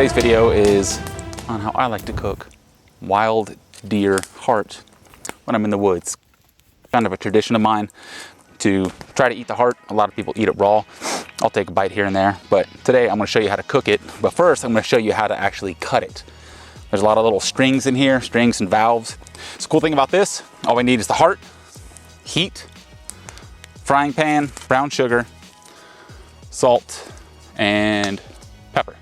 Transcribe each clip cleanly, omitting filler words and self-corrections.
Today's video is on how I like to cook wild deer heart when I'm in the woods. Kind of a tradition of mine to try to eat the heart. A lot of people eat it raw. I'll take a bite here and there, but today I'm going to show you how to cook it. But first, I'm going to show you how to actually cut it. There's a lot of little strings in here, strings and valves. So the cool thing about this, all we need is the heart, heat, frying pan, brown sugar, salt, and pepper.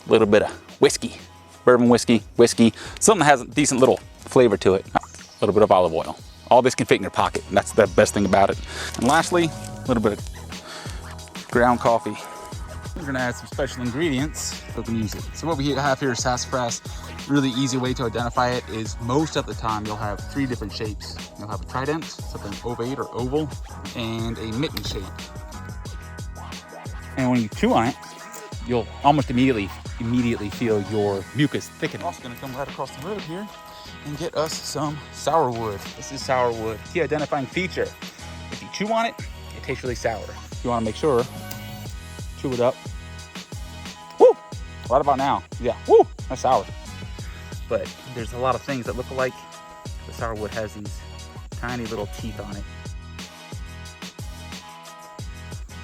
A little bit of whiskey, bourbon whiskey, something that has a decent little flavor to it. A little bit of olive oil. All this can fit in your pocket, and that's the best thing about it. And lastly, a little bit of ground coffee. We're gonna add some special ingredients so we can use it. So what we have here is sassafras. Really easy way to identify it is most of the time you'll have 3 different shapes. You'll have a trident, something ovate or oval, and a mitten shape. And when you chew on it, you'll almost immediately feel your mucus thicken. I'm also gonna come right across the road here and get us some sourwood. This is sourwood. Key identifying feature. If you chew on it, it tastes really sour. You wanna make sure, chew it up. Woo! Right about now. Yeah, woo! That's sour. But there's a lot of things that look alike. The sourwood has these tiny little teeth on it.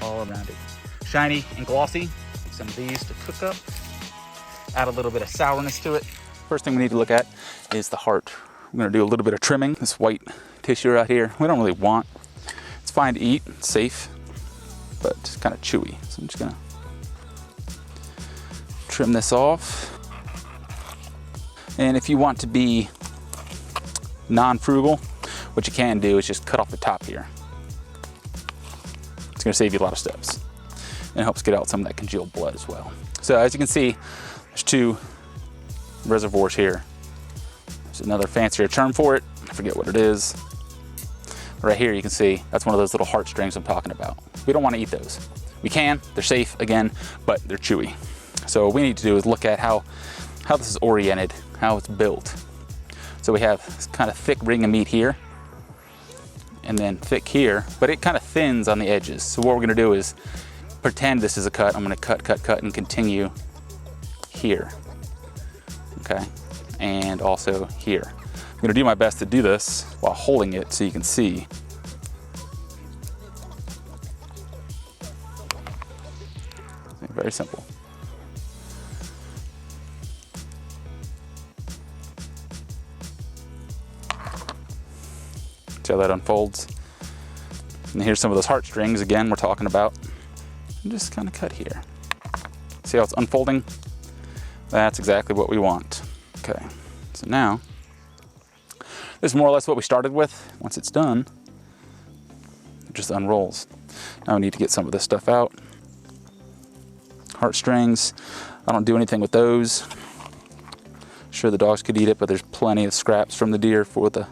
All around it. Shiny and glossy. Some of these to cook up. Add a little bit of sourness to it. First thing we need to look at is the heart. I'm gonna do a little bit of trimming. This white tissue right here, we don't really want. It's fine to eat, it's safe, but it's kind of chewy. So I'm just gonna trim this off. And if you want to be non-frugal, what you can do is just cut off the top here. It's gonna save you a lot of steps. And it helps get out some of that congealed blood as well. So as you can see, there's 2 reservoirs here. There's another fancier term for it. I forget what it is. Right here you can see, that's one of those little heartstrings I'm talking about. We don't want to eat those. We can, they're safe again, but they're chewy. So what we need to do is look at how this is oriented, how it's built. So we have this kind of thick ring of meat here, and then thick here, but it kind of thins on the edges. So what we're gonna do is pretend this is a cut. I'm gonna cut, and continue here, okay? And also here. I'm gonna do my best to do this while holding it so you can see. Very simple. See how that unfolds? And here's some of those heartstrings again we're talking about. And just kind of cut here. See how it's unfolding? That's exactly what we want. Okay, so now, this is more or less what we started with. Once it's done, it just unrolls. Now we need to get some of this stuff out. Heartstrings, I don't do anything with those. Sure, the dogs could eat it, but there's plenty of scraps from the deer for the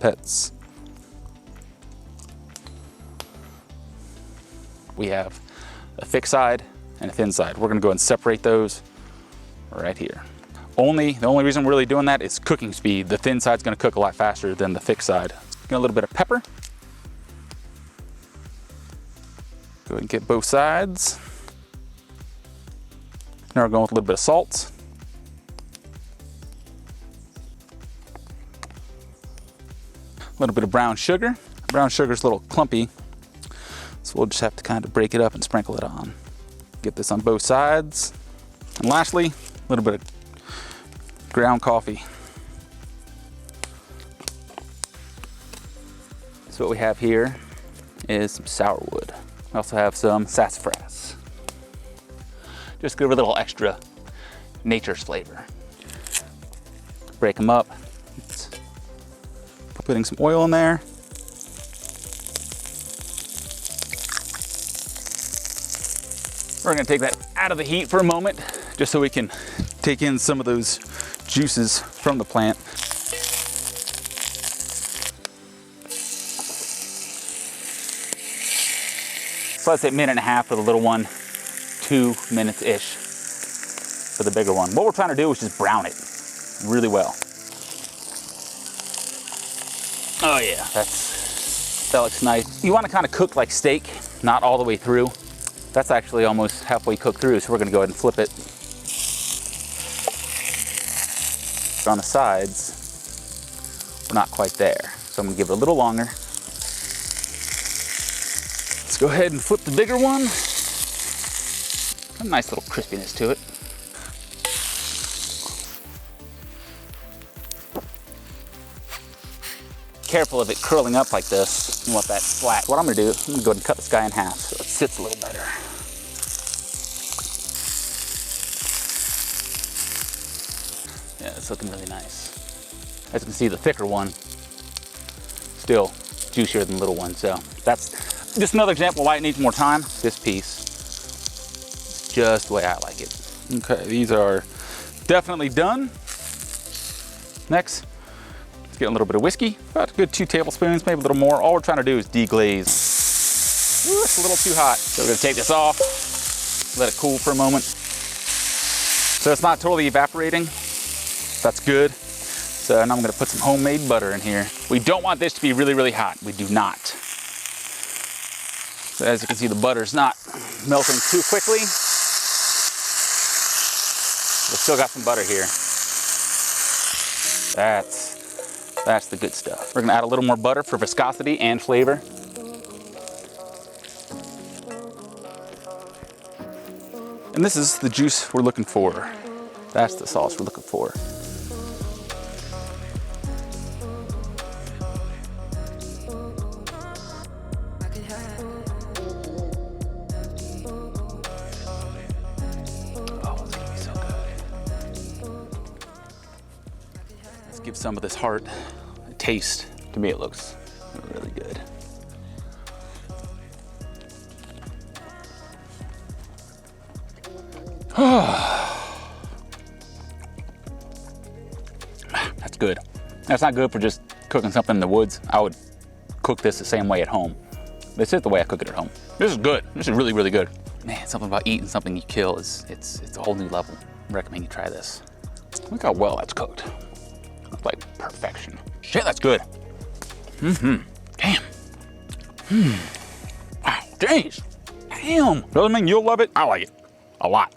pets. We have a thick side and a thin side. We're gonna go ahead and separate those right here. The only reason we're really doing that is cooking speed. The thin side's gonna cook a lot faster than the thick side. Get a little bit of pepper. Go ahead and get both sides. Now we're going with a little bit of salt. A little bit of brown sugar. Brown sugar's a little clumpy, so we'll just have to kind of break it up and sprinkle it on. Get this on both sides. And lastly, a little bit of ground coffee. So what we have here is some sourwood. We also have some sassafras. Just give it a little extra nature's flavor. Break them up. Putting some oil in there. We're gonna take that out of the heat for a moment, just so we can take in some of those juices from the plant. So let's say 1.5 minutes for the little one, 2 minutes-ish for the bigger one. What we're trying to do is just brown it really well. Oh yeah, that looks nice. You want to kind of cook like steak, not all the way through. That's actually almost halfway cooked through, so we're gonna go ahead and flip it. On the sides, we're not quite there. So I'm gonna give it a little longer. Let's go ahead and flip the bigger one. A nice little crispiness to it. Careful of it curling up like this. You want that flat. What I'm gonna do, I'm gonna go ahead and cut this guy in half so it sits a little better. Yeah, it's looking really nice. As you can see, the thicker one, still juicier than the little one. So that's just another example why it needs more time. This piece is just the way I like it. Okay, these are definitely done. Next, let's get a little bit of whiskey, about a good 2 tablespoons, maybe a little more. All we're trying to do is deglaze. Ooh, it's a little too hot. So we're gonna take this off, let it cool for a moment. So it's not totally evaporating. That's good. So now I'm gonna put some homemade butter in here. We don't want this to be really, really hot. We do not. So as you can see, the butter's not melting too quickly. We've still got some butter here. That's the good stuff. We're gonna add a little more butter for viscosity and flavor. And this is the juice we're looking for. That's the sauce we're looking for. Give some of this heart a taste. To me, it looks really good. That's good. That's not good for just cooking something in the woods. I would cook this the same way at home. This is the way I cook it at home. This is good. This is really, really good. Man, something about eating something you kill it's a whole new level. I recommend you try this. Look how well that's cooked. It's like perfection. Shit, that's good. Damn. Wow, jeez. Damn. Doesn't mean you'll love it. I like it a lot.